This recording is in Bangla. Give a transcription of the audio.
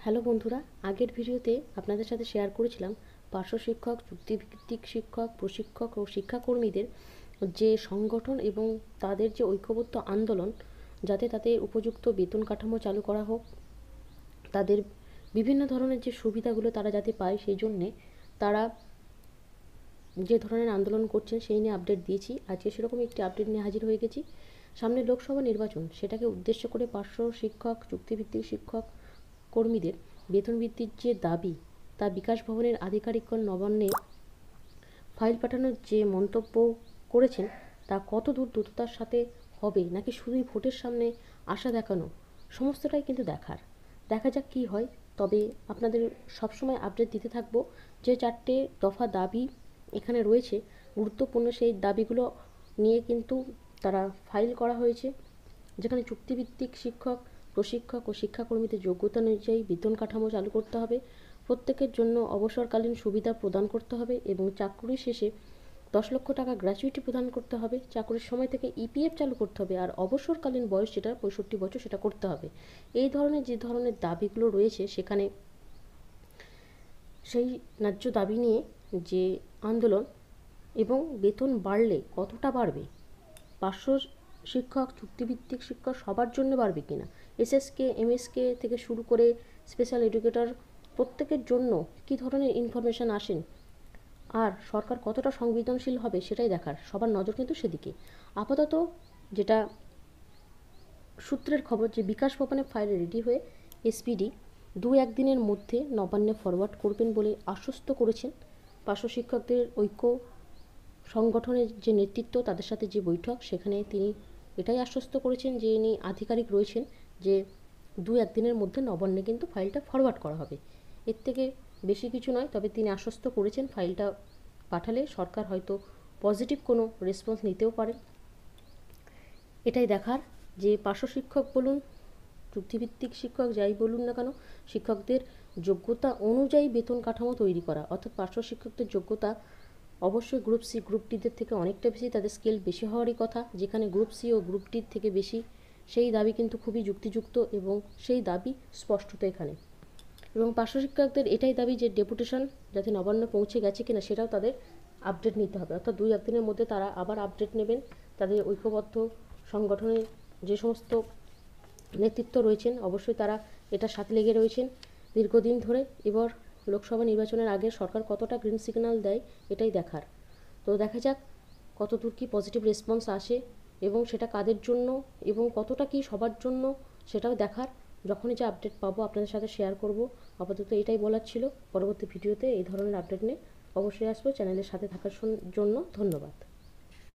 হ্যালো বন্ধুরা, আগের ভিডিওতে আপনাদের সাথে শেয়ার করেছিলাম পার্শ্ব শিক্ষক, চুক্তিভিত্তিক শিক্ষক, প্রশিক্ষক ও শিক্ষাকর্মীদের যে সংগঠন এবং তাদের যে ঐক্যবদ্ধ আন্দোলন, যাতে তাদের উপযুক্ত বেতন কাঠামো চালু করা হোক, তাদের বিভিন্ন ধরনের যে সুবিধাগুলো তারা যাতে পায়, সেই জন্যে তারা যে ধরনের আন্দোলন করছেন সেই নিয়ে আপডেট দিয়েছি। আজকে সেরকম একটি আপডেট নিয়ে হাজির হয়ে গেছি। সামনে লোকসভা নির্বাচন, সেটাকে উদ্দেশ্য করে পার্শ্ব শিক্ষক, চুক্তিভিত্তিক শিক্ষক কর্মীদের বেতন বৃদ্ধির যে দাবি, তা বিকাশ ভবনের আধিকারিকগণ নবান্নে ফাইল পাঠানোর যে মন্তব্য করেছেন, তা কত দূর দ্রুততার সাথে হবে, নাকি শুধুই ভোটের সামনে আশা দেখানো, সমস্তটাই কিন্তু দেখা যাক কী হয়। তবে আপনাদের সবসময় আপডেট দিতে থাকবো। যে 4টে দফা দাবি এখানে রয়েছে গুরুত্বপূর্ণ, সেই দাবিগুলো নিয়ে কিন্তু তারা ফাইল করা হয়েছে, যেখানে চুক্তিভিত্তিক শিক্ষক, প্রশিক্ষক ও শিক্ষাকর্মীদের যোগ্যতা অনুযায়ী বেতন কাঠামো চালু করতে হবে, প্রত্যেকের জন্য অবসরকালীন সুবিধা প্রদান করতে হবে এবং চাকরি শেষে 10 লক্ষ টাকা গ্র্যাচুইটি প্রদান করতে হবে, চাকরির সময় থেকে ইপিএফ চালু করতে হবে, আর অবসরকালীন বয়স যেটা 65 বছর সেটা করতে হবে। এই ধরনের যে ধরনের দাবিগুলো রয়েছে, সেখানে সেই ন্যায্য দাবি নিয়ে যে আন্দোলন এবং বেতন বাড়লে কতটা বাড়বে, পার্শ্ব শিক্ষক, চুক্তিভিত্তিক শিক্ষক সবার জন্য বাড়বে কিনা, এসএসকে, এমএসকে থেকে শুরু করে স্পেশাল এডুকেটর প্রত্যেকের জন্য কী ধরনের ইনফরমেশান আসেন, আর সরকার কতটা সংবেদনশীল হবে সেটাই দেখার। সবার নজর কিন্তু সেদিকে। আপাতত যেটা সূত্রের খবর, যে বিকাশ ভবনে ফাইল রেডি হয়ে এসপিডি 2-1 দিনের মধ্যে নবান্নে ফরওয়ার্ড করবেন বলে আশ্বস্ত করেছেন। পার্শ্ব শিক্ষকদের ঐক্য সংগঠনের যে নেতৃত্ব, তাদের সাথে যে বৈঠক, সেখানে তিনি এটাই আশ্বস্ত করেছেন, যে ইনি আধিকারিক রয়েছেন, যে 2-1 দিনের মধ্যে নবান্নে কিন্তু ফাইলটা ফরওয়ার্ড করা হবে। এর থেকে বেশি কিছু নয়, তবে তিনি আশ্বস্ত করেছেন ফাইলটা পাঠালে সরকার হয়তো পজিটিভ কোনো রেসপন্স নিতেও পারেন। এটাই দেখার, যে পার্শ্ব শিক্ষক বলুন, চুক্তিভিত্তিক শিক্ষক যাই বলুন না কেন, শিক্ষকদের যোগ্যতা অনুযায়ী বেতন কাঠামো তৈরি করা, অর্থাৎ পার্শ্ব শিক্ষকদের যোগ্যতা অবশ্যই গ্রুপ সি, গ্রুপ ডিদের থেকে অনেকটা বেশি, তাদের স্কেল বেশি হওয়ারই কথা। যেখানে গ্রুপ সি ও গ্রুপ ডির থেকে বেশি, সেই দাবি কিন্তু খুবই যুক্তিযুক্ত এবং সেই দাবি স্পষ্টত এখানে। এবং পার্শ্ব শিক্ষকদের এটাই দাবি যে ডেপুটেশন যাতে নবান্ন পৌঁছে গেছে কিনা সেটাও তাদের আপডেট নিতে হবে, অর্থাৎ 2-1 দিনের মধ্যে তারা আবার আপডেট নেবেন। তাদের ঐক্যবদ্ধ সংগঠনের যে সমস্ত নেতৃত্ব রয়েছেন, অবশ্যই তারা এটার সাথে লেগে রয়েছেন দীর্ঘদিন ধরে। এবার লোকসভা নির্বাচনের আগে সরকার কতটা গ্রিন সিগন্যাল দেয়, এটাই দেখার। তো দেখা যাক কত দূর কী পজিটিভ রেসপন্স আসে এবং সেটা কাদের জন্য এবং কতটা কি সবার জন্য, সেটাও দেখার। যখনই যে আপডেট পাবো আপনাদের সাথে শেয়ার করব। আপাতত এটাই বলার ছিল। পরবর্তী ভিডিওতে এই ধরনের আপডেট নিয়ে অবশ্যই আসবো। চ্যানেলের সাথে থাকার জন্য ধন্যবাদ।